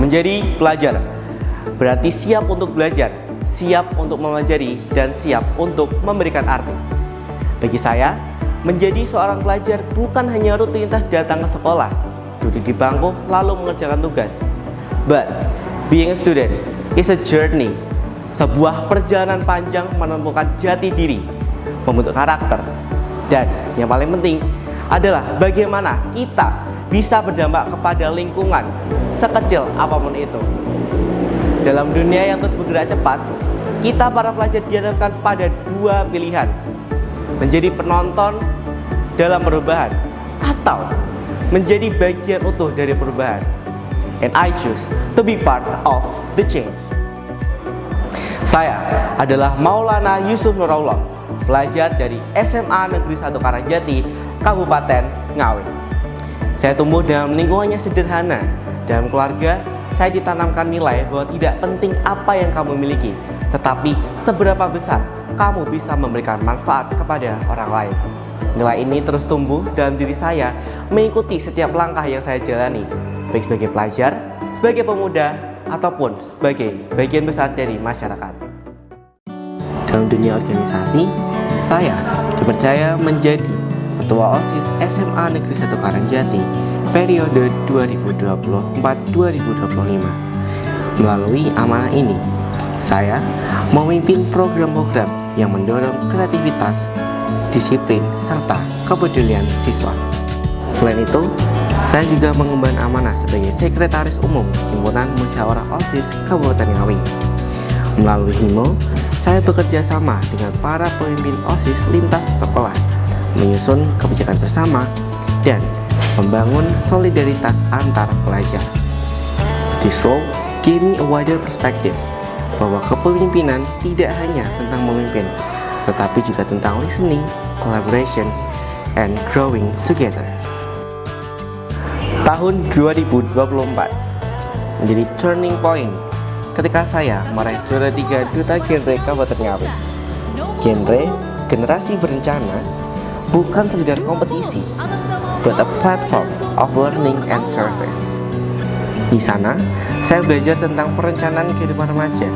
Menjadi pelajar berarti siap untuk belajar, siap untuk mempelajari, dan siap untuk memberikan arti. Bagi saya, menjadi seorang pelajar bukan hanya rutinitas datang ke sekolah, duduk di bangku lalu mengerjakan tugas. But being a student is a journey, sebuah perjalanan panjang menemukan jati diri, membentuk karakter, dan yang paling penting adalah bagaimana kita bisa berdampak kepada lingkungan sekecil apapun itu. Dalam dunia yang terus bergerak cepat, kita para pelajar dihadapkan pada dua pilihan: menjadi penonton dalam perubahan atau menjadi bagian utuh dari perubahan. And I choose to be part of the change. Saya adalah Maulana Yusuf Nurullah, pelajar dari SMA Negeri 1 Karangjati, Kabupaten Ngawi. Saya tumbuh dalam lingkungan yang sederhana. Dalam keluarga, saya ditanamkan nilai bahwa tidak penting apa yang kamu miliki, tetapi seberapa besar kamu bisa memberikan manfaat kepada orang lain. Nilai ini terus tumbuh dalam diri saya, mengikuti setiap langkah yang saya jalani, baik sebagai pelajar, sebagai pemuda, ataupun sebagai bagian besar dari masyarakat. Dalam dunia organisasi, saya dipercaya menjadi Ketua OSIS SMA Negeri 1 Karangjati periode 2024-2025. Melalui amanah ini, saya memimpin program-program yang mendorong kreativitas, disiplin, serta kepedulian siswa. Selain itu, saya juga mengemban amanah sebagai Sekretaris Umum Himpunan Musyawarah OSIS Kabupaten Ngawi. Melalui HIMO, saya bekerja sama dengan para pemimpin OSIS lintas sekolah, menyusun kebijakan bersama, dan membangun solidaritas antar pelajar. This role gave me a wider perspective bahwa kepemimpinan tidak hanya tentang memimpin, tetapi juga tentang listening, collaboration, and growing together. Tahun 2024 menjadi turning point ketika saya meraih juara 3 Duta Genre Kabupaten Ngawi. Genre Generasi Berencana bukan sekedar kompetisi, but a platform of learning and service. Di sana, saya belajar tentang perencanaan kehidupan remaja,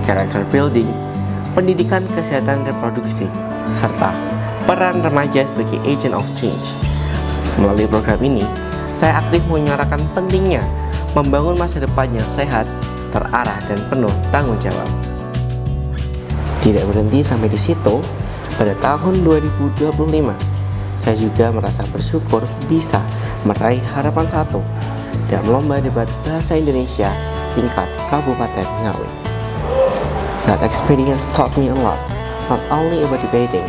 character building, pendidikan kesehatan reproduksi, serta peran remaja sebagai agent of change. Melalui program ini, saya aktif menyuarakan pentingnya membangun masa depan yang sehat, terarah, dan penuh tanggung jawab. Tidak berhenti sampai di situ, pada tahun 2025, saya juga merasa bersyukur bisa meraih harapan 1 dalam lomba debat bahasa Indonesia tingkat Kabupaten Ngawi. That experience taught me a lot, not only about debating,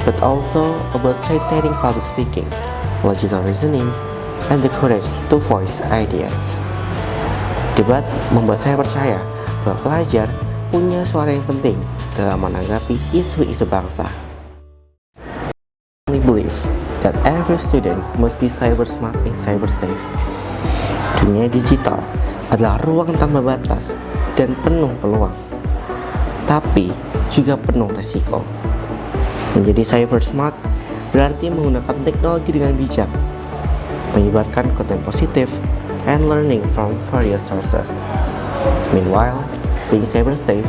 but also about straightforward public speaking, logical reasoning, and the courage to voice ideas. Debat membuat saya percaya bahwa pelajar punya suara yang penting dalam menanggapi isu-isu bangsa. I believe that every student must be cyber smart and cyber safe. Dunia digital adalah ruang tanpa batas dan penuh peluang, tapi juga penuh resiko. Menjadi cyber smart berarti menggunakan teknologi dengan bijak, menyebarkan konten positif, and learning from various sources. Meanwhile, being cyber safe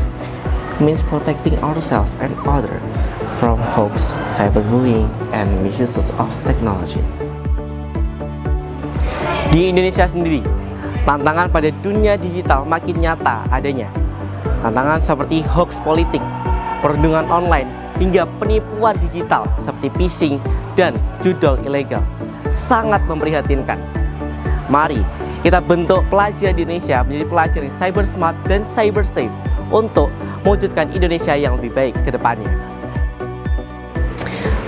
means protecting ourselves and others from hoax, cyberbullying, and misuse of technology. Di Indonesia sendiri, tantangan pada dunia digital makin nyata adanya. Tantangan seperti hoax politik, perundungan online, hingga penipuan digital seperti phishing dan judol ilegal sangat memprihatinkan. Mari kita bentuk pelajar di Indonesia menjadi pelajar yang cyber smart dan cyber safe untuk mewujudkan Indonesia yang lebih baik ke depannya.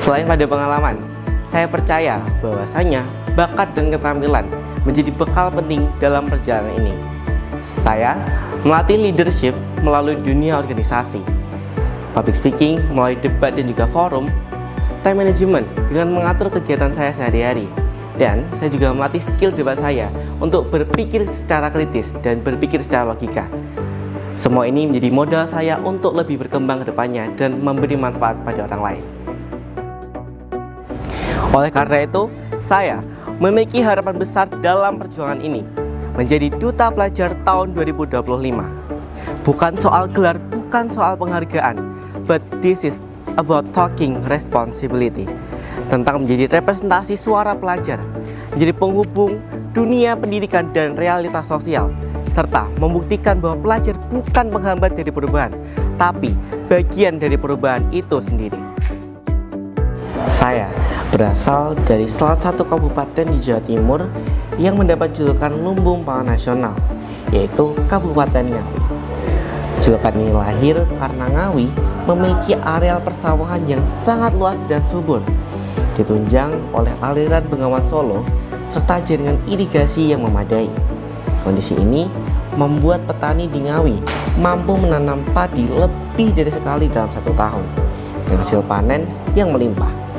Selain pada pengalaman, saya percaya bahwasanya bakat dan keterampilan menjadi bekal penting dalam perjalanan ini. Saya melatih leadership melalui dunia organisasi, public speaking melalui debat dan juga forum, time management dengan mengatur kegiatan saya sehari-hari, dan saya juga melatih skill debat saya untuk berpikir secara kritis dan berpikir secara logika. Semua ini menjadi modal saya untuk lebih berkembang ke depannya dan memberi manfaat pada orang lain. Oleh karena itu, saya memiliki harapan besar dalam perjuangan ini. menjadi Duta Pelajar tahun 2025. Bukan soal gelar, bukan soal penghargaan, but this is about talking responsibility. Tentang menjadi representasi suara pelajar, menjadi penghubung dunia pendidikan dan realitas sosial, serta membuktikan bahwa pelajar bukan penghambat dari perubahan, tapi bagian dari perubahan itu sendiri. Saya berasal dari salah satu kabupaten di Jawa Timur yang mendapat julukan Lumbung Pangan Nasional, yaitu Kabupaten Ngawi. Julukan ini lahir karena Ngawi memiliki areal persawahan yang sangat luas dan subur, ditunjang oleh aliran Bengawan Solo serta jaringan irigasi yang memadai. Kondisi ini membuat petani di Ngawi mampu menanam padi lebih dari sekali dalam 1 tahun dengan hasil panen yang melimpah.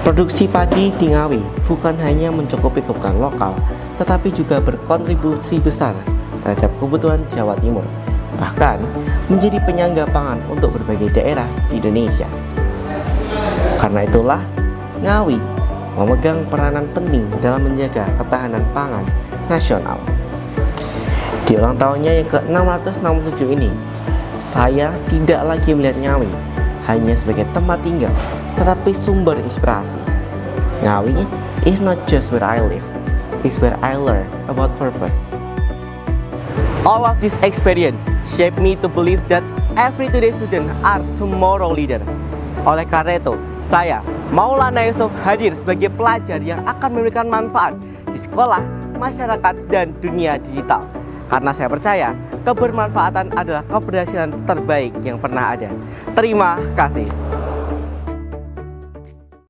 Produksi padi di Ngawi bukan hanya mencukupi kebutuhan lokal, tetapi juga berkontribusi besar terhadap kebutuhan Jawa Timur, bahkan menjadi penyangga pangan untuk berbagai daerah di Indonesia. Karena itulah, Ngawi memegang peranan penting dalam menjaga ketahanan pangan nasional. Di ulang tahunnya yang ke-667 ini, saya tidak lagi melihat Ngawi hanya sebagai tempat tinggal, tetapi sumber inspirasi. Ngawi is not just where I live, it's where I learn about purpose. All of this experience shaped me to believe that every today student are tomorrow leader. Oleh karena itu, saya, Maulana Yusuf, hadir sebagai pelajar yang akan memberikan manfaat di sekolah, masyarakat, dan dunia digital. Karena saya percaya, kebermanfaatan adalah keberhasilan terbaik yang pernah ada. Terima kasih.